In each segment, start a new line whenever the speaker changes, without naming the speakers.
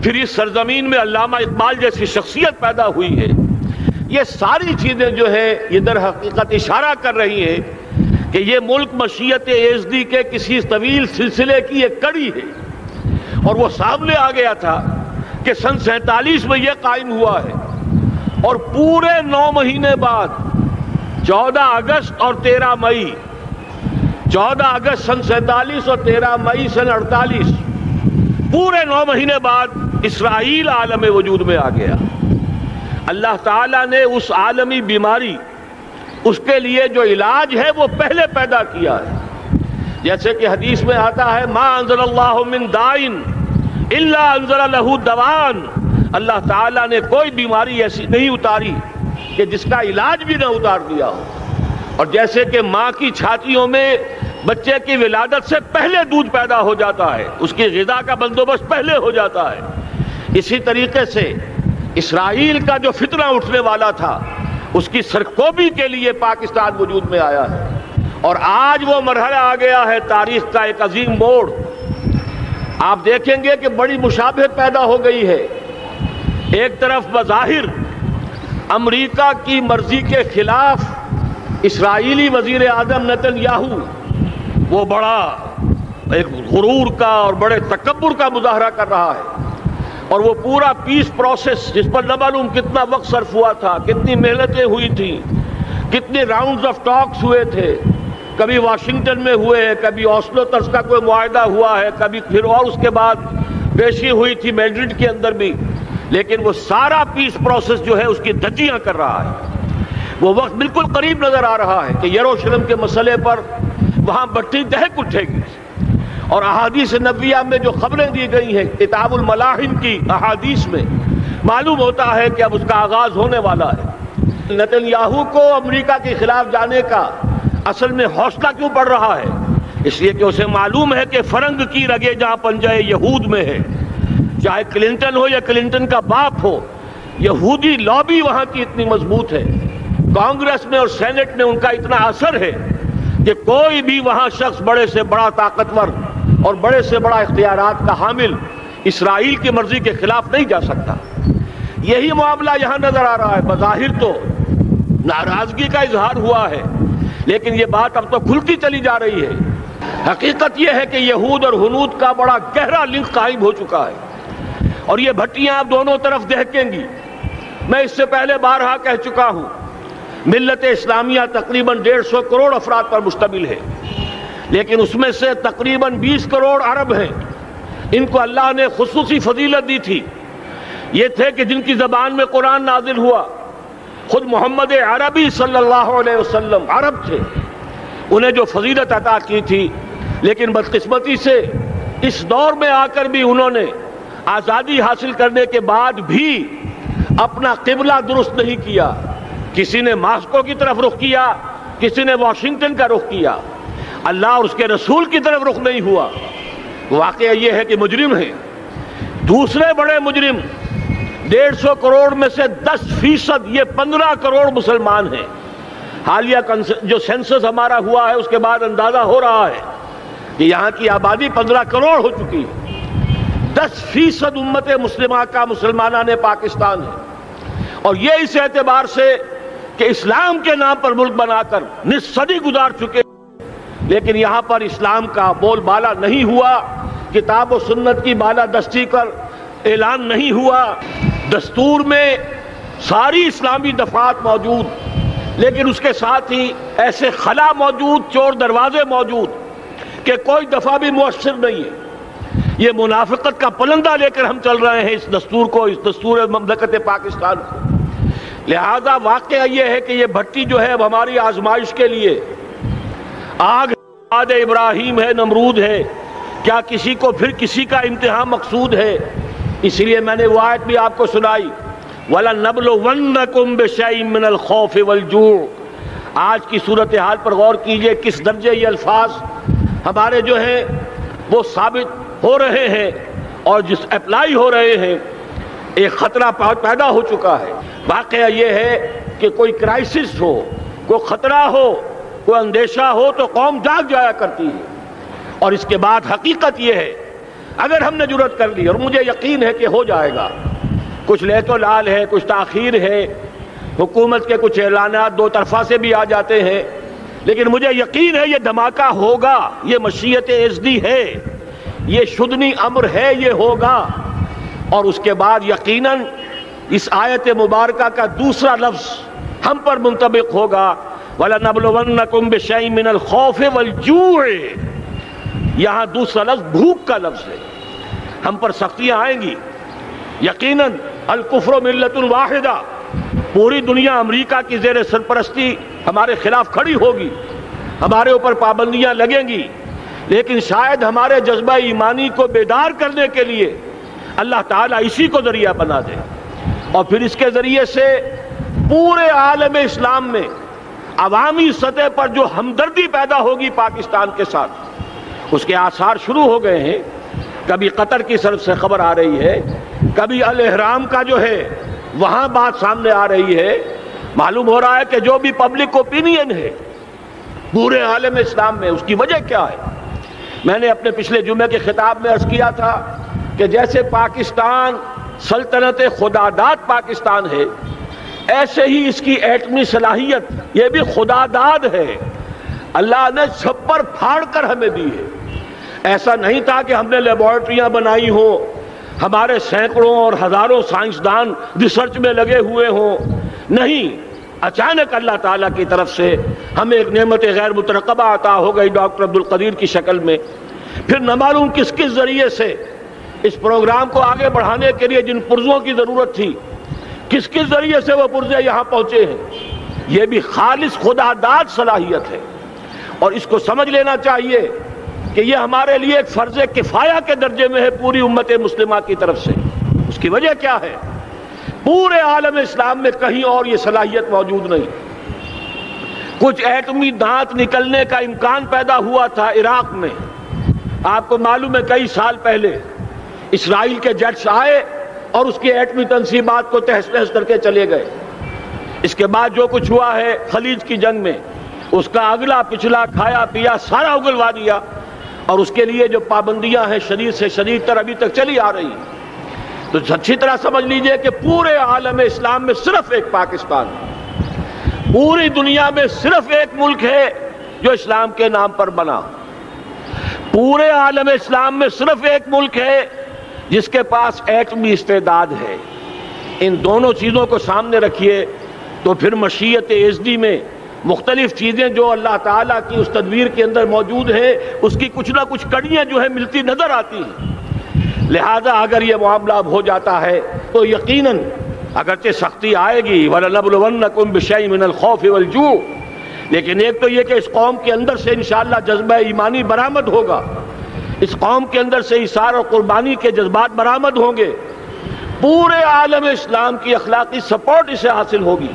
پھر اس سرزمین میں علامہ اقبال جیسی شخصیت پیدا ہوئی ہے. یہ ساری چیزیں جو ہے یہ در حقیقت اشارہ کر رہی ہیں کہ یہ ملک مشیت ایزدی کے کسی طویل سلسلے کی ایک کڑی ہے. اور وہ سامنے آ گیا تھا کہ سن 47 میں یہ قائم ہوا ہے، اور پورے 9 مہینے بعد 14 اگست اور 13 مئی، 14 اگست سن 47 اور 13 مئی سن 48، پورے 9 مہینے بعد اسرائیل عالم وجود میں آ گیا. اللہ تعالیٰ نے اس عالمی بیماری، اس کے لیے جو علاج ہے وہ پہلے پیدا کیا ہے. جیسے کہ حدیث میں آتا ہے ما انزل اللہ من دائن الا انزل لہ دوان. اللہ تعالیٰ نے کوئی بیماری ایسی نہیں اتاری کہ جس کا علاج بھی نہ اتار دیا ہو. اور جیسے کہ ماں کی چھاتیوں میں بچے کی ولادت سے پہلے دودھ پیدا ہو جاتا ہے، اس کی غذا کا بندوبست پہلے ہو جاتا ہے، اسی طریقے سے اسرائیل کا جو فتنہ اٹھنے والا تھا اس کی سرکوبی کے لیے پاکستان وجود میں آیا ہے. اور آج وہ مرحلہ آ گیا ہے تاریخ کا ایک عظیم موڑ. آپ دیکھیں گے کہ بڑی مشابہت پیدا ہو گئی ہے. ایک طرف بظاہر امریکہ کی مرضی کے خلاف اسرائیلی وزیر اعظم نیتن یاہو وہ بڑا ایک غرور کا اور بڑے تکبر کا مظاہرہ کر رہا ہے، اور وہ پورا پیس پروسیس جس پر نہ معلوم کتنا وقت صرف ہوا تھا، کتنی محنتیں ہوئی تھیں، کتنے راؤنڈز آف ٹاکس ہوئے تھے، کبھی واشنگٹن میں ہوئے ہیں، کبھی اوسلو طرز کا کوئی معاہدہ ہوا ہے، کبھی پھر اور اس کے بعد پیشی ہوئی تھی میڈرڈ کے اندر بھی، لیکن وہ سارا پیس پروسیس جو ہے اس کی دھجیاں کر رہا ہے. وہ وقت بالکل قریب نظر آ رہا ہے کہ یروشلم کے مسئلے پر وہاں بٹھی دہک اٹھے گی. اور احادیث نبویہ میں جو خبریں دی گئی ہیں کتاب الملاحم کی احادیث میں معلوم ہوتا ہے کہ اب اس کا آغاز ہونے والا ہے. نیتن یاہو کو امریکہ کے خلاف جانے کا اصل میں حوصلہ کیوں پڑ رہا ہے؟ اس لیے کہ اسے معلوم ہے کہ فرنگ کی رگیں جہاں پنجہ یہود میں ہے، چاہے کلنٹن ہو یا کلنٹن کا باپ ہو، یہودی لابی وہاں کی اتنی مضبوط ہے، کانگریس میں اور سینٹ میں ان کا اتنا اثر ہے کہ کوئی بھی وہاں شخص بڑے سے بڑا طاقتور اور بڑے سے بڑا اختیارات کا حامل اسرائیل کی مرضی کے خلاف نہیں جا سکتا. یہی معاملہ یہاں نظر آ رہا ہے. بظاہر تو ناراضگی کا اظہار ہوا ہے، لیکن یہ بات اب تو کھلتی چلی جا رہی ہے. حقیقت یہ ہے کہ یہود اور ہنود کا بڑا گہرا لنک قائم ہو چکا ہے، اور یہ بھٹیاں اب دونوں طرف دہکیں گی. میں اس سے پہلے بارہا کہہ چکا ہوں، ملت اسلامیہ تقریباً 150 کروڑ افراد پر مشتمل ہے، لیکن اس میں سے تقریباً 20 کروڑ عرب ہیں. ان کو اللہ نے خصوصی فضیلت دی تھی. یہ تھے کہ جن کی زبان میں قرآن نازل ہوا، خود محمد عربی صلی اللہ علیہ وسلم عرب تھے، انہیں جو فضیلت عطا کی تھی. لیکن بدقسمتی سے اس دور میں آ کر بھی انہوں نے آزادی حاصل کرنے کے بعد بھی اپنا قبلہ درست نہیں کیا. کسی نے ماسکو کی طرف رخ کیا، کسی نے واشنگٹن کا رخ کیا، اللہ اور اس کے رسول کی طرف رخ نہیں ہوا. واقعہ یہ ہے کہ مجرم ہیں. دوسرے بڑے مجرم 150 کروڑ میں سے 10% یہ 15 کروڑ مسلمان ہیں. حالیہ جو سینسس ہمارا ہوا ہے اس کے بعد اندازہ ہو رہا ہے کہ یہاں کی آبادی 15 کروڑ ہو چکی ہے. 10% امت مسلمہ کا مسلمانہ نے پاکستان ہے، اور یہ اس اعتبار سے کہ اسلام کے نام پر ملک بنا کر نصف صدی گزار چکے، لیکن یہاں پر اسلام کا بول بالا نہیں ہوا، کتاب و سنت کی بالا دستی کر اعلان نہیں ہوا. دستور میں ساری اسلامی دفعات موجود، لیکن اس کے ساتھ ہی ایسے خلا موجود، چور دروازے موجود کہ کوئی دفعہ بھی مؤثر نہیں ہے. یہ منافقت کا پلندہ لے کر ہم چل رہے ہیں اس دستور کو، اس دستور مملکت پاکستان کو. لہذا واقعہ یہ ہے کہ یہ بھٹی جو ہے اب ہماری آزمائش کے لیے آگ آد ابراہیم ہے، نمرود ہے. کیا کسی کو پھر کسی کا امتحان مقصود ہے؟ اسی لیے میں نے وہ آیت بھی آپ کو سنائی، وَلَنَّبْلُوَنَّكُمْ بِشَيْءٍ مِّنَ الْخَوْفِ وَالْجُوعِ. آج کی صورتحال پر غور کیجئے، کس درجے یہ الفاظ ہمارے جو ہیں وہ ثابت ہو رہے ہیں اور جس اپلائی ہو رہے ہیں. ایک خطرہ پیدا ہو چکا ہے. واقعہ یہ ہے کہ کوئی کرائسس ہو، کوئی خطرہ ہو، کوئی اندیشہ ہو تو قوم جاگ جایا کرتی ہے. اور اس کے بعد حقیقت یہ ہے اگر ہم نے جرأت کر لی، اور مجھے یقین ہے کہ ہو جائے گا، کچھ لیت و لال ہے، کچھ تاخیر ہے، حکومت کے کچھ اعلانات دو طرفہ سے بھی آ جاتے ہیں، لیکن مجھے یقین ہے یہ دھماکہ ہوگا، یہ مشیت ایزدی ہے، یہ شدنی امر ہے، یہ ہوگا۔ اور اس کے بعد یقیناً اس آیت مبارکہ کا دوسرا لفظ ہم پر منطبق ہوگا، وَلَنَبْلُوَنَّكُمْ بِشَيْءٍ مِّنَ الْخَوْفِ وَالْجُوعِ۔ یہاں دوسرا لفظ بھوک کا لفظ ہے، ہم پر سختیاں آئیں گی یقیناً۔ الکفر ملت واحدہ، پوری دنیا امریکہ کی زیر سرپرستی ہمارے خلاف کھڑی ہوگی، ہمارے اوپر پابندیاں لگیں گی، لیکن شاید ہمارے جذبہ ایمانی کو بیدار کرنے کے لیے اللہ تعالیٰ اسی کو ذریعہ بنا دے، اور پھر اس کے ذریعے سے پورے عالم اسلام میں عوامی سطح پر جو ہمدردی پیدا ہوگی پاکستان کے ساتھ، اس کے آثار شروع ہو گئے ہیں۔ کبھی قطر کی طرف سے خبر آ رہی ہے، کبھی الاحرام کا جو ہے وہاں بات سامنے آ رہی ہے۔ معلوم ہو رہا ہے کہ جو بھی پبلک اوپینین ہے پورے عالم اسلام میں، اس کی وجہ کیا ہے؟ میں نے اپنے پچھلے جمعے کے خطاب میں عرض کیا تھا کہ جیسے پاکستان سلطنت خداداد پاکستان ہے، ایسے ہی اس کی ایٹمی صلاحیت یہ بھی خداداد ہے، اللہ نے چھپر پھاڑ کر ہمیں دی ہے۔ ایسا نہیں تھا کہ ہم نے لیبارٹریاں بنائی ہوں، ہمارے سینکڑوں اور ہزاروں سائنسدان ریسرچ میں لگے ہوئے ہوں، نہیں، اچانک اللہ تعالیٰ کی طرف سے ہمیں ایک نعمت غیر مترقبہ عطا ہو گئی ڈاکٹر عبدالقدیر کی شکل میں۔ پھر نہ معلوم کس کس ذریعے سے اس پروگرام کو آگے بڑھانے کے لیے جن پرزوں کی ضرورت تھی، کس کس ذریعے سے وہ پرزے یہاں پہنچے ہیں۔ یہ بھی خالص خداداد صلاحیت ہے، اور اس کو سمجھ لینا چاہیے کہ یہ ہمارے لیے ایک فرض کفایہ کے درجے میں ہے پوری امت مسلمہ کی طرف سے۔ اس کی وجہ کیا ہے؟ پورے عالم اسلام میں کہیں اور یہ صلاحیت موجود نہیں۔ کچھ ایٹمی دانت نکلنے کا امکان پیدا ہوا تھا عراق میں، آپ کو معلوم ہے کئی سال پہلے اسرائیل کے جیٹس آئے اور اس کی ایٹمی تنصیبات کو تہس نہس کر کے چلے گئے۔ اس کے بعد جو کچھ ہوا ہے خلیج کی جنگ میں، اس کا اگلا پچھلا کھایا پیا سارا اگلوا دیا، اور اس کے لیے جو پابندیاں ہیں شدید سے شدید تر ابھی تک چلی آ رہی ہیں۔ تو اچھی طرح سمجھ لیجئے کہ پورے عالم اسلام میں صرف ایک پاکستان ہے، پوری دنیا میں صرف ایک ملک ہے جو اسلام کے نام پر بنا، پورے عالم اسلام میں صرف ایک ملک ہے جس کے پاس ایٹمی استعداد ہے۔ ان دونوں چیزوں کو سامنے رکھیے تو پھر مشیت ایزدی میں مختلف چیزیں جو اللہ تعالیٰ کی اس تدبیر کے اندر موجود ہے، اس کی کچھ نہ کچھ کڑیاں جو ہے ملتی نظر آتی ہیں۔ لہذا اگر یہ معاملہ اب ہو جاتا ہے تو یقیناً اگرچہ سختی آئے گی، وَلَنَبْلُوَنَّكُمْ بِشَيْءٍ مِّنَ الْخَوْفِ وَالْجُوعِ، لیکن ایک تو یہ کہ اس قوم کے اندر سے انشاءاللہ جذبہ ایمانی برآمد ہوگا، اس قوم کے اندر سے ایثار اور قربانی کے جذبات برآمد ہوں گے، پورے عالم اسلام کی اخلاقی سپورٹ اسے حاصل ہوگی۔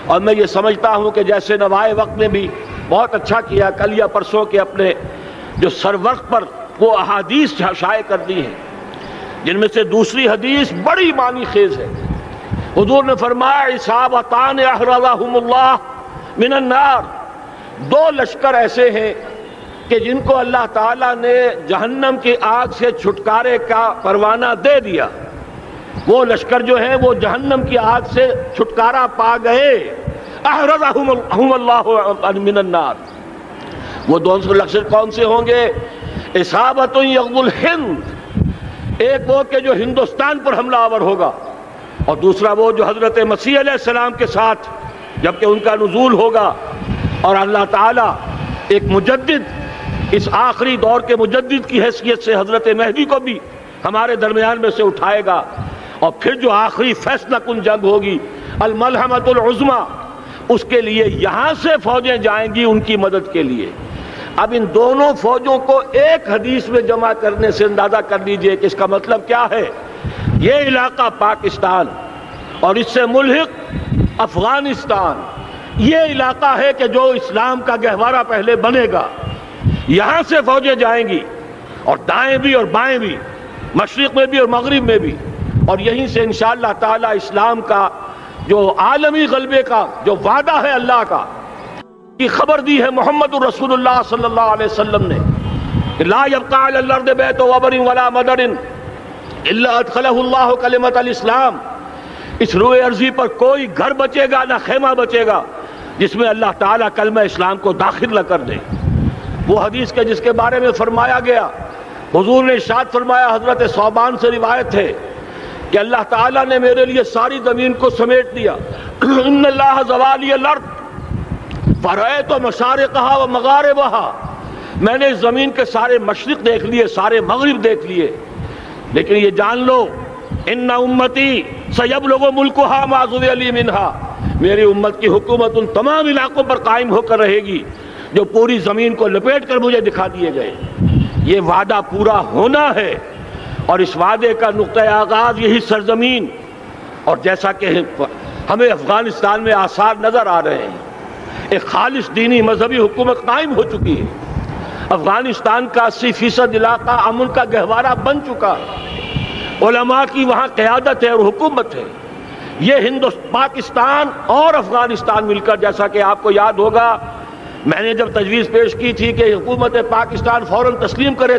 اور میں یہ سمجھتا ہوں کہ جیسے نوائے وقت نے بھی بہت اچھا کیا، کل یا پرسوں کے اپنے جو سر وقت پر وہ احادیث شائع کر دی ہیں، جن میں سے دوسری حدیث بڑی معنی خیز ہے۔ حضور نے فرمایا اصابتان احرزہم اللہ من النار، دو لشکر ایسے ہیں کہ جن کو اللہ تعالیٰ نے جہنم کی آگ سے چھٹکارے کا پروانہ دے دیا۔ وہ لشکر جو ہیں وہ جہنم کی آگ سے چھٹکارا پا گئے، احرزہم اللہ من النار۔ وہ دونوں لشکر کون سے ہوں گے؟ اصابت یغزو الہند، ایک وہ کہ جو ہندوستان پر حملہ آور ہوگا، اور دوسرا وہ جو حضرت مسیح علیہ السلام کے ساتھ جبکہ ان کا نزول ہوگا، اور اللہ تعالیٰ ایک مجدد، اس آخری دور کے مجدد کی حیثیت سے حضرت مہدی کو بھی ہمارے درمیان میں سے اٹھائے گا، اور پھر جو آخری فیصلہ کن جنگ ہوگی الملحمۃ العظمیٰ، اس کے لیے یہاں سے فوجیں جائیں گی ان کی مدد کے لیے۔ اب ان دونوں فوجوں کو ایک حدیث میں جمع کرنے سے اندازہ کر لیجئے کہ اس کا مطلب کیا ہے۔ یہ علاقہ پاکستان اور اس سے ملحق افغانستان، یہ علاقہ ہے کہ جو اسلام کا گہوارہ پہلے بنے گا، یہاں سے فوجیں جائیں گی، اور دائیں بھی اور بائیں بھی، مشرق میں بھی اور مغرب میں بھی، اور یہیں سے انشاءاللہ تعالی اسلام کا جو عالمی غلبے کا جو وعدہ ہے اللہ کا، کی خبر دی ہے محمد الرسول اللہ صلی اللہ علیہ وسلم نے، لا يبقى على الارض بیت وبر ولا مدر الا ادخلہ اللہ کلمۃ الاسلام، اس روئے ارضی پر کوئی گھر بچے گا نہ خیمہ بچے گا جس میں اللہ تعالیٰ کلمہ اسلام کو داخل نہ کر دے۔ وہ حدیث کے جس کے بارے میں فرمایا گیا، حضور نے ارشاد فرمایا، حضرت ثوبان سے روایت ہے کہ اللہ تعالیٰ نے میرے لیے ساری زمین کو سمیٹ دیا۔ ان اللہ زوالی الارض فرأیت مشارقہا و مغاربہا، میں نے اس زمین کے سارے مشرق دیکھ لیے، سارے مغرب دیکھ لیے، لیکن یہ جان لو ان امتی سیبلغ ملکہا ما ظوی لی منہا، میری امت کی حکومت ان تمام علاقوں پر قائم ہو کر رہے گی جو پوری زمین کو لپیٹ کر مجھے دکھا دیے گئے۔ یہ وعدہ پورا ہونا ہے، اور اس وعدے کا نقطہ آغاز یہی سرزمین، اور جیسا کہ ہمیں افغانستان میں آثار نظر آ رہے ہیں، ایک خالص دینی مذہبی حکومت قائم ہو چکی ہے۔ افغانستان کا 80% علاقہ امن کا گہوارہ بن چکا ہے، علماء کی وہاں قیادت ہے اور حکومت ہے۔ یہ پاکستان اور افغانستان مل کر، جیسا کہ آپ کو یاد ہوگا میں نے جب تجویز پیش کی تھی کہ حکومت پاکستان فوراً تسلیم کرے